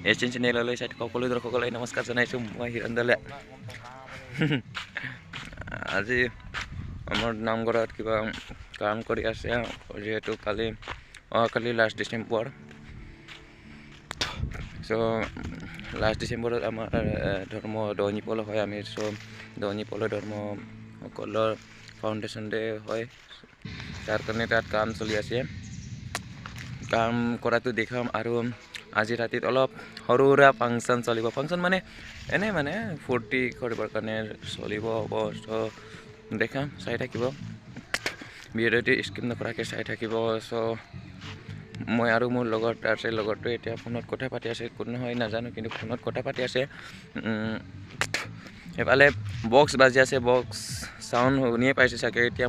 Asian চেনেললৈ চাই থকা সকলো দৰ্শকলৈ নমস্কাৰ জনাইছোঁ। মই হিৰণ দলে। আজি আমাৰ নামঘৰত কিবা কাম কৰি আছে, যিহেতু কালি লাষ্ট ডিচেম্বৰ। চ' লাষ্ট ডিচেম্বৰত আমাৰ ধৰ্ম দৈনিপল হয়। আমি দৈনিপলৰ ধৰ্মসকলৰ ফাউণ্ডেশ্যন ডে হয়, তাৰ কাৰণে তাত কাম চলি আছে। কাম কৰাটো দেখাম আৰু আজি ৰাতিত অলপ সৰু সুৰা ফাংচন চলিব। ফাংচন মানে এনেই মানে ফূৰ্তি কৰিবৰ কাৰণে চলিব হ'ব। চ' দেখাম, চাই থাকিব, ভিডিঅ'টো স্কিপ নকৰাকৈ চাই থাকিব। চ' মই আৰু মোৰ লগৰটো এতিয়া ফোনত কথা পাতি আছে, কোন নহয় নাজানো, কিন্তু ফোনত কথা পাতি আছে। সেইফালে বক্স বাজি আছে, বক্স চাউণ্ড শুনিয়ে পাইছে চাগে। এতিয়া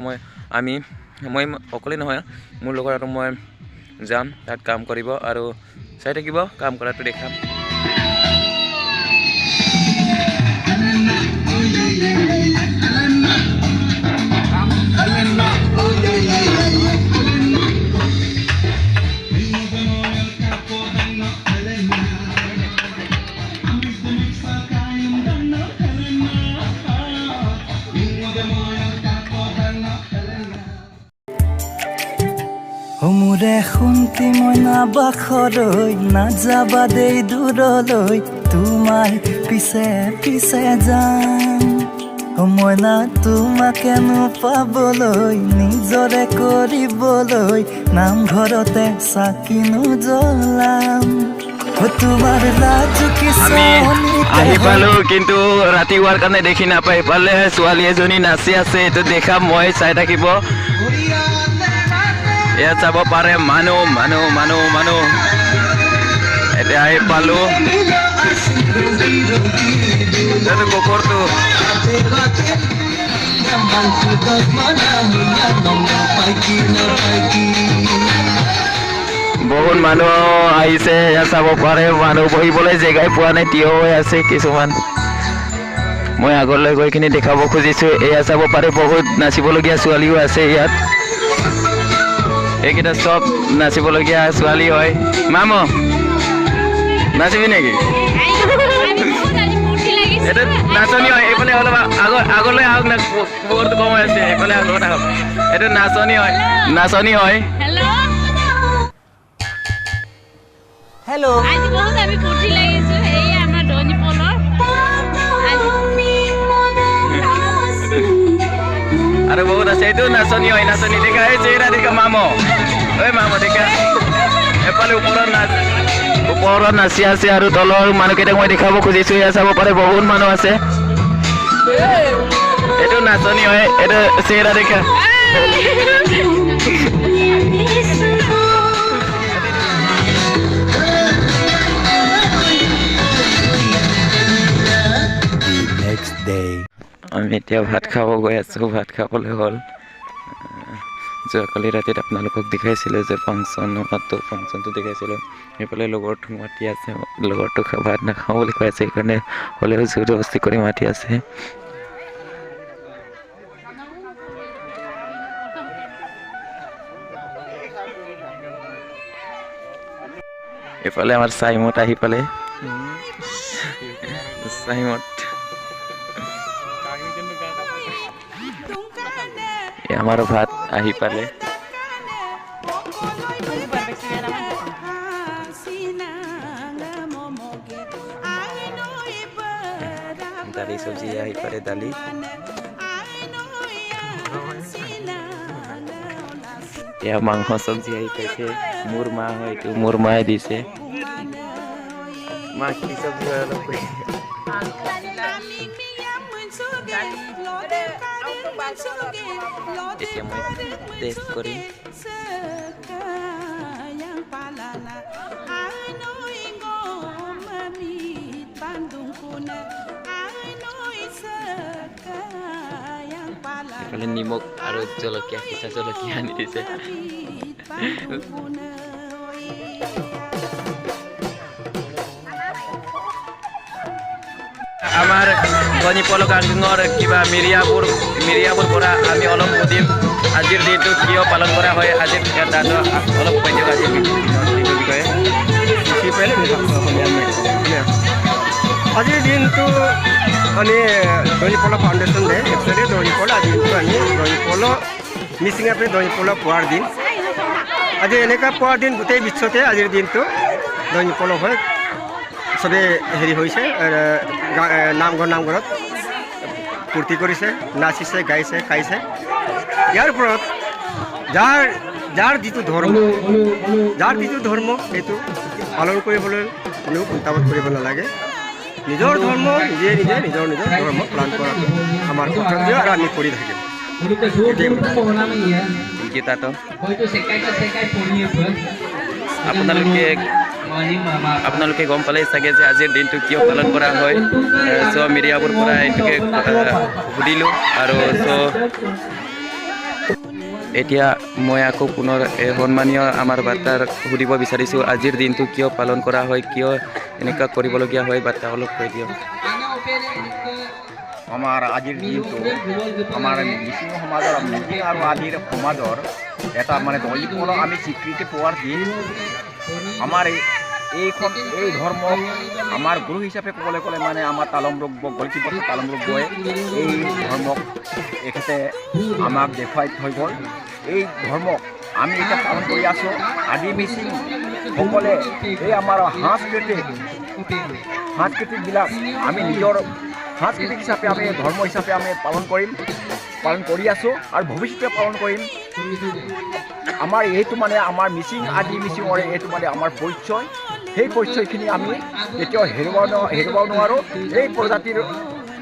মই অকলে নহয়, মোৰ লগৰ আৰু মই যাম তাত কাম কৰিব আৰু চাই থাকিব, কাম কৰাটো দেখাম। মোৰে শুনতি মই নাবাখৰৈ নাযাবা দেই দূৰলৈ, তোমাৰ পিছে পিছে যাম। মই না তোমাকেনো পাবলৈ, নিজৰে কৰিবলৈ নামঘৰতে চাকিনো জ্বলাম। তোমাৰ লাজু আমি আহি পালো, কিন্তু ৰাতি হোৱাৰ কাৰণে দেখি নাপাই। পালে ছোৱালী এজনী নাচি আছে, এইটো দেখা মই চাই থাকিব। ইয়াত চাব পাৰে মানুহ এতিয়া আহি পালো কুকুৰটো। বহুত মানুহ আহিছে, ইয়াত চাব পাৰে মানুহ বহিবলৈ জেগাই পোৱা নাই, থিয় হৈ আছে কিছুমান। মই আগলৈ গৈ কিনে দেখাব খুজিছো। এয়া চাব পাৰে বহুত নাচিবলগীয়া ছোৱালীও আছে ইয়াত। এইকেইটা চব নাচিবলগীয়া ছোৱালী হয়। মামো নাচিবি নেকি? এইটো নাচনি হয়। এইফালে অলপ আগলৈ আহক না, পোহৰটো কম হৈ আছে। এইফালে আগত আহক। এইটো নাচনি হয়। হেল্ল', আজি বহুত আমি ফূৰ্তি লাগিছো। এই আমাৰ দৈনিপলৰ আৰু বহুত আছে। এইটো নাচনি হয়। নাচনি দেখা, এই চেহেৰা দেখা মামো। ঐ মামো দেখা, এফালে ওপৰত নাচি আছে আৰু তলৰ মানুহকেইটাক মই দেখাব খুজিছো। এয়া চাব পাৰে বহুত মানুহ আছে। এইটো নাচনি হয়। এইটো চেহেৰা দেখা। আমি এতিয়া ভাত খাব গৈ আছোঁ। ভাত খাবলৈ হ'ল। যোৱাকালি ৰাতিত আপোনালোকক দেখাইছিলোঁ যে ফাংচনটো দেখাইছিলোঁ। সেইফালে লগৰটো মাতি আছে, লগৰটো ভাত নাখাওঁ বুলি কৈ আছে, সেইকাৰণে হ'লেও জোৰ জবস্তি কৰি মাতি আছে। এইফালে আমাৰ চাইমত আহি পালে। আমাৰো ভাত আহি পালে। দালি চব্জি আহি পালে। দালি এয়া মাংস চব্জি আহি পাইছে। মোৰ মা হয়, এইটো মোৰ মায়ে দিছে। মা কি চব্জি হয় অলপ কৈ। এতিয়া মই টেষ্ট কৰিম। এইফালে নিমখ আৰু জলকীয়া, কেঁচা জলকীয়া আনি দিছে। আমাৰ দৈনিপল গাঁৱৰ কিবা মিৰিয়াপুৰ পৰা আমি অলপ সুধিম আজিৰ দিনটো কিয় পালন কৰা হয়। আজিৰ দাদা অলপ কৈ দিয়ক আজিৰ দিনটোৰ বিষয়ে। আজিৰ দিনটো আমি দৈনিপল ফাউণ্ডেশ্যন দে একচুৱেলি দৈনিপল আজিৰ দিনটো আমি দৈনিপল মিচিং আপনি দৈনিপল পোৱাৰ দিন আজি এনেকুৱা পোৱাৰ দিন গোটেই বিশ্বতে আজিৰ দিনটো দৈনিপল হয় চবে হেৰি হৈছে নামঘৰত ফূৰ্তি কৰিছে নাচিছে গাইছে খাইছে ইয়াৰ ওপৰত যাৰ যিটো ধৰ্ম সেইটো পালন কৰিবলৈ কোনেও কুণ্ঠাবোধ কৰিব নালাগে নিজৰ ধৰ্ম নিজে নিজৰ ধৰ্ম পালন কৰাটো আমাৰ কৰ্তব্য আৰু আমি কৰি থাকিম গীতাটো আপোনালোকে গম পালে চাগে যে আজিৰ দিনটো কিয় পালন কৰা হয় চ' মিডিয়াবোৰ পৰা এইটোকে সুধিলোঁ আৰু চ' এতিয়া মই আকৌ পুনৰ সন্মানীয় আমাৰ বাৰ্তাৰ সুধিব বিচাৰিছোঁ আজিৰ দিনটো কিয় পালন কৰা হয় কিয় এনেকুৱা কৰিবলগীয়া হয় বাৰ্তা অলপ কৈ দিয়ক আমাৰ আজিৰ দিনটো আমাৰ মিচিং সমাজৰ মিচিং আৰু আদিৰ সমাজৰ এটা মানে দৈনিপল আমি স্বীকৃতি পোৱাৰ দিন আমাৰ এই ধৰ্ম আমাৰ গুৰু হিচাপে ক'বলৈ গ'লে মানে আমাৰ তালমৰূপ গল্পীপথ তালমৰূপে এই ধৰ্মক এখেতে আমাক দেখুৱাই থৈ গ'ল এই ধৰ্মক আমি এতিয়া পালন কৰি আছোঁ আদি মিচিংসকলে এই আমাৰ সাংস্কৃতিকবিলাক আমি নিজৰ সাংস্কৃতিক হিচাপে আমি ধৰ্ম হিচাপে আমি পালন কৰি আছোঁ আৰু ভৱিষ্যতে পালন কৰিম আমাৰ এইটো মানে আমাৰ মিচিং আদি মিচিঙৰে এইটো মানে আমাৰ পৰিচয় সেই পৰিচয়খিনি আমি কেতিয়াও হেৰুৱাব নোৱাৰোঁ এই প্ৰজাতিৰ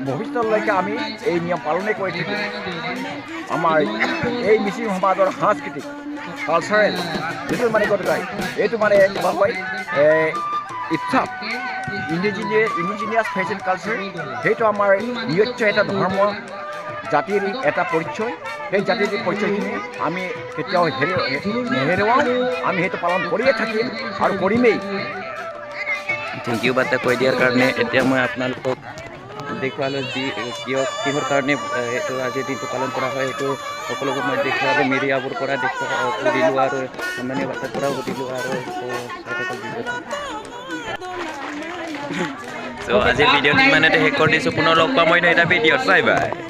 ভৱিষ্যতলৈকে আমি এই নিয়ম পালনে কৰি থাকিম আমাৰ এই মিচিং সমাজৰ সাংস্কৃতিক কালচাৰেল যিটো মানে কয় এইটো মানে কিবা হয় ইচ্ছা ইণ্ডিজিনিয়াছ ফেশ্বন কালচাৰ সেইটো আমাৰ নৃত্য এটা ধৰ্ম জাতিৰ এটা পৰিচয় সেই জাতিৰ পৰিচয়খিনি আমি কেতিয়াও নেহেৰুৱাওঁ আমি সেইটো পালন কৰিয়ে থাকিম আৰু কৰিমেই থেংক ইউ বাৰ্তা কৈ দিয়াৰ কাৰণে এতিয়া মই আপোনালোকক দেখুৱালোঁ কিহৰ কাৰণে এইটো আজিৰ দিনটো পালন কৰা হয় সেইটো সকলোকে মই দেখুৱালোঁ মিডিয়াবোৰ পৰা সুধিলোঁ আৰু সন্মানীয় বাৰ্তাৰ পৰাও সুধিলোঁ আৰু চ' আজিৰ ভিডিঅ'টো ইমানতে শেষ কৰি দিছোঁ পুনৰ লগ পাম মই এটা ভিডিঅ'ত বাই বাই